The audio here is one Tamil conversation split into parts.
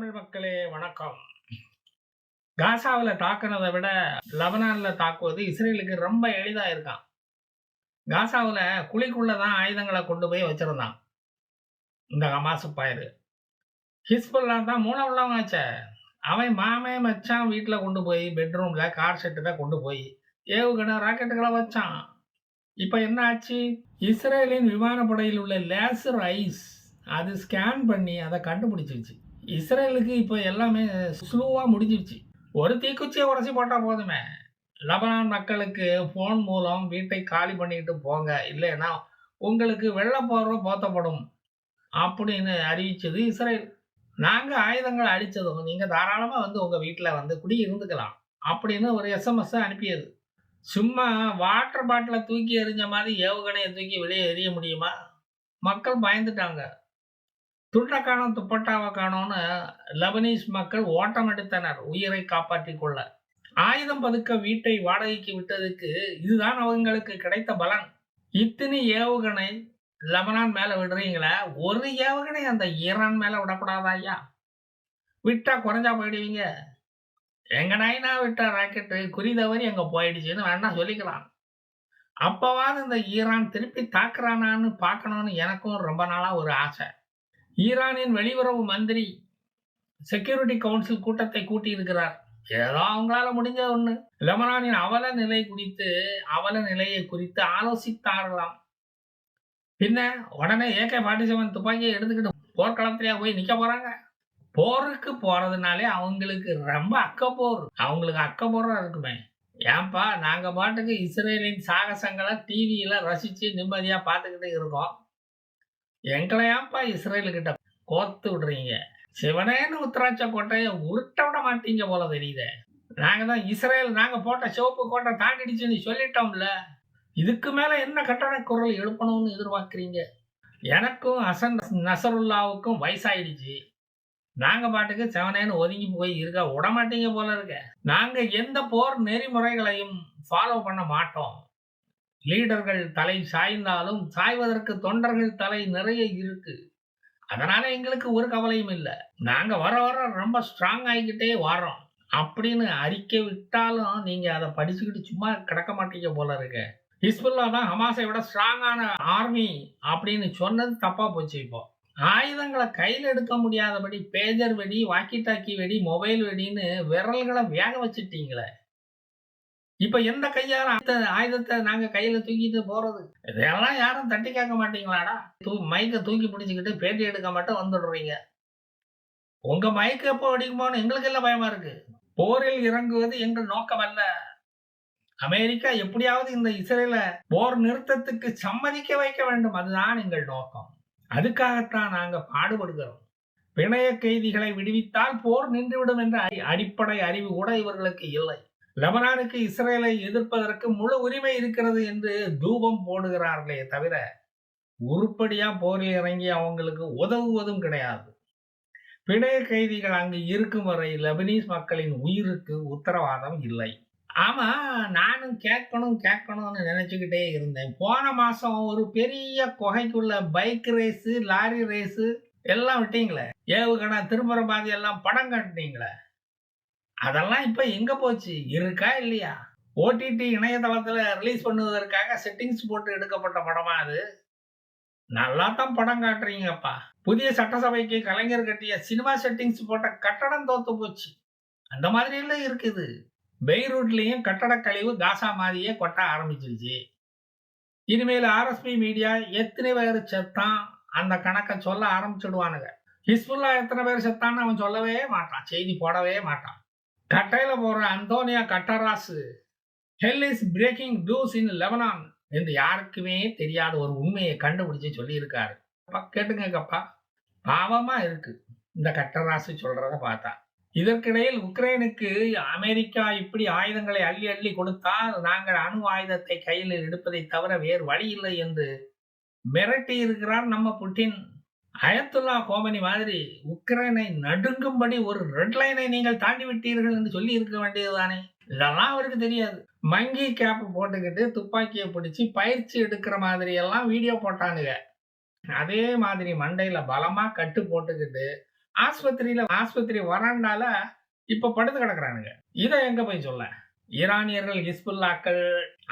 தமிழ் மக்களே வணக்கம். காசாவுல தாக்குனத விட லெபனான்ல தாக்குவது இஸ்ரேலுக்கு ரொம்ப எளிதா இருக்காம். காசாவுல குழிக்குள்ள தான் ஆயுதங்கள கொண்டு போய் வச்சிருந்தான் இந்த ஹமாஸ் பயரு. ஹிஸ்புல்லா தான் மூளை உள்ளவனாச்சே. அவன் மாமன் மச்சான் வீட்ல கொண்டு போய் பெட்ரூம்ல கார் ஷெட்டுல கொண்டு போய் ஏவுகணை ராக்கெட்டுகளை வச்சான். இப்ப என்ன ஆச்சு? இஸ்ரேலின் விமானப்படையில் உள்ள லேசர் ஐஸ் அது ஸ்கேன் பண்ணி அதை கண்டுபிடிச்சிருச்சு. இஸ்ரேலுக்கு இப்போ எல்லாமே ஸ்லோவா முடிஞ்சிருச்சு. ஒரு தீக்குச்சியை உடச்சி போட்டா போதுமே. லெபனான் மக்களுக்கு போன் மூலம் வீட்டை காலி பண்ணிட்டு போங்க, இல்லைன்னா உங்களுக்கு வெள்ளப்போர்வை போத்தப்படும் அப்படின்னு அறிவிச்சது இஸ்ரேல். நாங்க ஆயுதங்களை அடிச்சதும் நீங்க தாராளமா வந்து உங்க வீட்டுல வந்து குடி இருந்துக்கலாம் அப்படின்னு ஒரு எஸ்எம்எஸ் அனுப்பியது. சும்மா வாட்டர் பாட்டில தூக்கி எறிஞ்ச மாதிரி ஏவுகணையை தூக்கி வெளியே எறிய முடியுமா? மக்கள் பயந்துட்டாங்க. துண்டை காணோம் துப்பட்டாவை காணோம்னு லெபனீஸ் மக்கள் ஓட்டம் எடுத்தனர் உயிரை காப்பாற்றிக் கொள்ள. ஆயுதம் பதுக்க வீட்டை வாடகைக்கு விட்டதுக்கு இதுதான் அவங்களுக்கு கிடைத்த பலன். இத்தனை ஏவுகணை லெபனான் மேல விடுறீங்களே, ஒரு ஏவுகணை அந்த ஈரான் மேல விடக்கூடாதா ஐயா? விட்டா குறைஞ்சா போயிடுவீங்க. எங்க நைனா விட்ட ராக்கெட்டு குறி தவறி அங்க போயிடுச்சுன்னு வேணா சொல்லிக்கலாம். அப்பவாது இந்த ஈரான் திருப்பி தாக்குறானான்னு பார்க்கணும்னு எனக்கும் ரொம்ப நாளா ஒரு ஆசை. ஈரானின் வெளியுறவு மந்திரி செக்யூரிட்டி கவுன்சில் கூட்டத்தை கூட்டி இருக்கிறார். ஏதோ அவங்களால முடிஞ்ச ஒண்ணு. லெபனானின் அவல நிலையை குறித்து ஆலோசித்தாரலாம். பின்ன உடனே AK-47 துப்பாக்கியை எடுத்துக்கிட்டு போர்க்களத்திலேயே போய் நிக்க போறாங்க? போருக்கு போறதுனாலே அவங்களுக்கு ரொம்ப அவங்களுக்கு அக்கப்போரா இருக்குமே. ஏன்பா நாங்க பாட்டுக்கு இஸ்ரேலின் சாகசங்களை டிவியில ரசிச்சு நிம்மதியா பார்த்துக்கிட்டு இருக்கோம். எங்களை ஏன்பா இஸ்ரேலுக்கிட்ட கோர்த்து விடுறீங்க? சிவனேன்னு உத்தராட்ச கோட்டையை உருட்ட விட மாட்டீங்க போல தெரியுதே. நாங்க போட்ட சிவப்பு கோட்டை தாண்டிடுச்சுன்னு சொல்லிட்டோம்ல. இதுக்கு மேல என்ன கட்டண குரல் எழுப்பணும்னு எதிர்பார்க்குறீங்க? எனக்கும் ஹசன் நசருல்லாவுக்கும் வயசாயிடுச்சு. நாங்க பாட்டுக்கு செவனேன்னு ஒதுங்கி போய் இருக்க விட மாட்டீங்க போல இருக்க. நாங்க எந்த போர் நெறிமுறைகளையும் ஃபாலோ பண்ண மாட்டோம். லீடர்கள் தலை சாய்ந்தாலும் சாய்வதற்கு தொண்டர்கள் தலை நிறைய இருக்கு. அதனால எங்களுக்கு ஒரு கவலையும் இல்லை. நாங்க வர வர ரொம்ப ஸ்ட்ராங் ஆகிக்கிட்டே வரோம் அப்படின்னு அறிக்கை விட்டாலும் நீங்க அதை படிச்சுக்கிட்டு சும்மா கிடக்க மாட்டீங்க போல இருக்க. ஹிஸ்புல்லா தான் ஹமாஸை விட ஸ்ட்ராங்கான ஆர்மி அப்படின்னு சொன்னது தப்பா போச்சு. இப்போ ஆயுதங்களை கையில் எடுக்க முடியாதபடி பேஜர் வெடி, வாக்கி டாக்கி வெடி, மொபைல் வெடின்னு விரல்களை வேக வச்சுட்டீங்களே. இப்ப எந்த கையால ஆயுதத்தை நாங்க கையில தூக்கிட்டு போறது? இதெல்லாம் யாரும் தட்டி கேட்க மாட்டீங்களாடா? மைக்க தூக்கி பிடிச்சுக்கிட்டு பேட்டி எடுக்க மட்டும் வந்துடுறீங்க. உங்க மைக்கு எப்போ வெடிக்குமோன்னு எங்களுக்கு எல்லாம் பயமா இருக்கு. போரில் இறங்குவது எங்கள் நோக்கம் அல்ல. அமெரிக்கா எப்படியாவது இந்த இஸ்ரேல போர் நிறுத்தத்துக்கு சம்மதிக்க வைக்க வேண்டும், அதுதான் எங்கள் நோக்கம். அதுக்காகத்தான் நாங்க பாடுபடுகிறோம். பிணைய கைதிகளை விடுவித்தால் போர் நின்றுவிடும் என்ற அடிப்படை அறிவு கூட இவர்களுக்கு இல்லை. லெபனானுக்கு இஸ்ரேலை எதிர்ப்பதற்கு முழு உரிமை இருக்கிறது என்று தூபம் போடுகிறார்களே தவிர உருப்படியா போரில் இறங்கி அவங்களுக்கு உதவுவதும் கிடையாது. பிணைய கைதிகள் அங்கு இருக்கும் வரை லெபனீஸ் மக்களின் உயிருக்கு உத்தரவாதம் இல்லை. ஆமா, நானும் கேட்கணும்னு நினைச்சுக்கிட்டே இருந்தேன். போன மாசம் ஒரு பெரிய குகைக்குள்ள பைக் ரேஸு, லாரி ரேஸு எல்லாம் விட்டீங்களே. ஏவுகணை திரும்புற பாதி எல்லாம் படம் காட்டினீங்களே. அதெல்லாம் இப்ப எங்க போச்சு? இருக்கா இல்லையா? OTT இணையதளத்துல ரிலீஸ் பண்ணுவதற்காக செட்டிங்ஸ் போட்டு எடுக்கப்பட்ட படமா அது? நல்லா தான் படம் காட்டுறீங்கப்பா. புதிய சட்டசபைக்கு கலைஞர் கட்டிய சினிமா செட்டிங்ஸ் போட்ட கட்டடம் தோத்து போச்சு. அந்த மாதிரி எல்லாம் இருக்குது. பெய்ரூட்லயும் கட்டட கழிவு காசா மாதிரியே கொட்ட ஆரம்பிச்சிருச்சு. இனிமேல் RSP மீடியா எத்தனை பேர் செத்தான் அந்த கணக்கை சொல்ல ஆரம்பிச்சிடுவானுங்க. ஹிஸ்புல்லா எத்தனை பேர் செத்தான்னு அவன் சொல்லவே மாட்டான், செய்தி போடவே மாட்டான். கட்டையில போற அந்தோனியா கட்டராசு hell is breaking loose in Lebanon என்று யாருக்குமே தெரியாத ஒரு உண்மையை கண்டுபிடிச்சு சொல்லி இருக்காரு. கேட்டுங்கப்பா, பாவமா இருக்கு இந்த கட்டராசு சொல்றத பார்த்தா. இதற்கிடையில் உக்ரைனுக்கு அமெரிக்கா இப்படி ஆயுதங்களை அள்ளி அள்ளி கொடுத்தால் நாங்கள் அணு ஆயுதத்தை கையில் எடுப்பதை தவிர வேறு வழி இல்லை என்று மிரட்டி இருக்கிறார் நம்ம புட்டின். அயத்துல்லா கோமனி மாதிரி உக்ரைனை நடுங்கும்படி ஒரு ரெட் லைனை நீங்கள் தாண்டி விட்டீர்கள் என்று சொல்லி இருக்க வேண்டியதுதானே. இதெல்லாம் அவருக்கு தெரியாது. மங்கி கேப் போட்டுக்கிட்டு துப்பாக்கியை பிடிச்சி பயிற்சி எடுக்கிற மாதிரி எல்லாம் வீடியோ போட்டானுங்க. அதே மாதிரி மண்டையில பலமா கட்டு போட்டுக்கிட்டு ஆஸ்பத்திரி வராண்டால இப்ப படுத்து கிடக்குறானுங்க. இத எங்க போய் சொல்ல? ஈரானியர்கள், ஹிஸ்புல்லாக்கள்,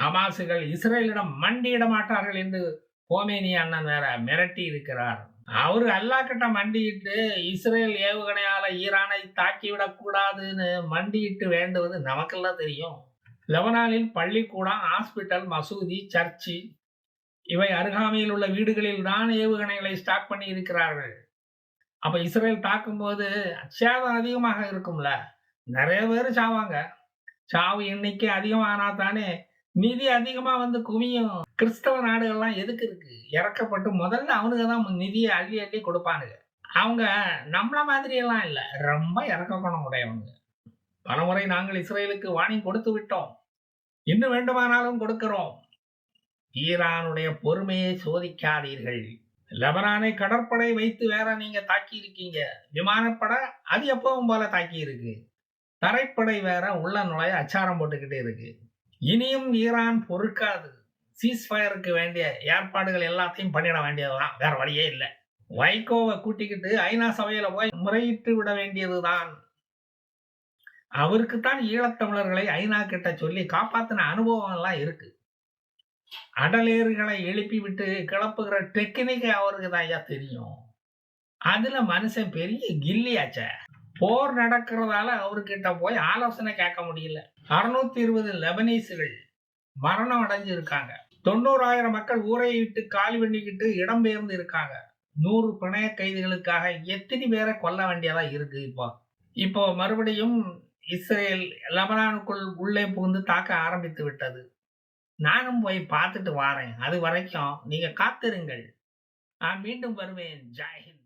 ஹமாஸுகள் இஸ்ரேலிடம் மண்டியிட மாட்டார்கள் என்று கோமேனி அண்ணன் வேற மிரட்டி இருக்கிறார். அவரு அல்லாஹ் கிட்ட மண்டியிட்டு இஸ்ரேல் ஏவுகணையால ஈரானை தாக்கிவிடக் கூடாதுன்னு மண்டியிட்டு வேண்டுவது நமக்கெல்லாம் தெரியும். லெபனானில் பள்ளிக்கூடம், ஹாஸ்பிட்டல், மசூதி, சர்ச்சு இவை அருகாமையில் உள்ள வீடுகளில் தான் ஏவுகணைகளை ஸ்டாக் பண்ணி இருக்கிறார்கள். அப்ப இஸ்ரேல் தாக்கும்போது சேதம் அதிகமாக இருக்கும்ல. நிறைய பேர் சாவாங்க. சாவு எண்ணிக்கை அதிகமானா தானே நிதி அதிகமா வந்து குவியும். கிறிஸ்தவ நாடுகள்லாம் எதுக்கு இருக்கு? இறக்கப்பட்டு முதல்ல அவனுங்க தான் நிதியை அள்ளி அள்ளி கொடுப்பானுங்க. அவங்க நம்மள மாதிரி எல்லாம் இல்ல. ரொம்ப இறக்க குணம் உடையவங்க. பலமுறை நாங்கள் இஸ்ரேலுக்கு வார்னிங் கொடுத்து விட்டோம். இன்னும் வேண்டுமானாலும் கொடுக்கிறோம். ஈரானுடைய பொறுமையை சோதிக்காதீர்கள். லெபனானை கடற்படை வைத்து வேற நீங்க தாக்கி இருக்கீங்க. விமானப்படை அது எப்பவும் போல தாக்கி இருக்கு. தரைப்படை வேற உள்ள நுழைய அச்சாரம் போட்டுக்கிட்டே இருக்கு. இனியும் ஈரான் பொறுக்காது. சீஸ்ஃபயருக்கு வேண்டிய ஏற்பாடுகள் எல்லாத்தையும் பண்ணிட வேண்டியதுதான். வேற வழியே இல்லை. வைகோவை கூட்டிக்கிட்டு ஐநா சபையில போய் முறையிட்டு விட வேண்டியதுதான். அவருக்குத்தான் ஈழத்தமிழர்களை ஐநா கிட்ட சொல்லி காப்பாத்தின அனுபவம் எல்லாம் இருக்கு. அடலேறுகளை எழுப்பி விட்டு கிளப்புகிற டெக்னிக் அவருக்கு தான் ஐயா தெரியும். அதுல மனுஷன் பெரிய கில்லியாச்ச. போர் நடக்கிறதால அவர்கிட்ட போய் ஆலோசனை கேட்க முடியல. 620 லெபனீஸுகள் மரணம் அடைஞ்சு இருக்காங்க. 90,000 மக்கள் ஊரை விட்டு காலி பண்ணிக்கிட்டு இடம்பெயர்ந்து இருக்காங்க. 100 பிணைய கைதிகளுக்காக எத்தனை பேரை கொல்ல வேண்டியதா இருக்கு. இப்போ மறுபடியும் இஸ்ரேல் லெபனானுக்குள் உள்ளே புகுந்து தாக்க ஆரம்பித்து விட்டது. நானும் போய் பார்த்துட்டு வாரேன். அது வரைக்கும் நீங்க காத்திருங்கள். நான் மீண்டும் வருவேன். ஜெய் ஹிந்த்.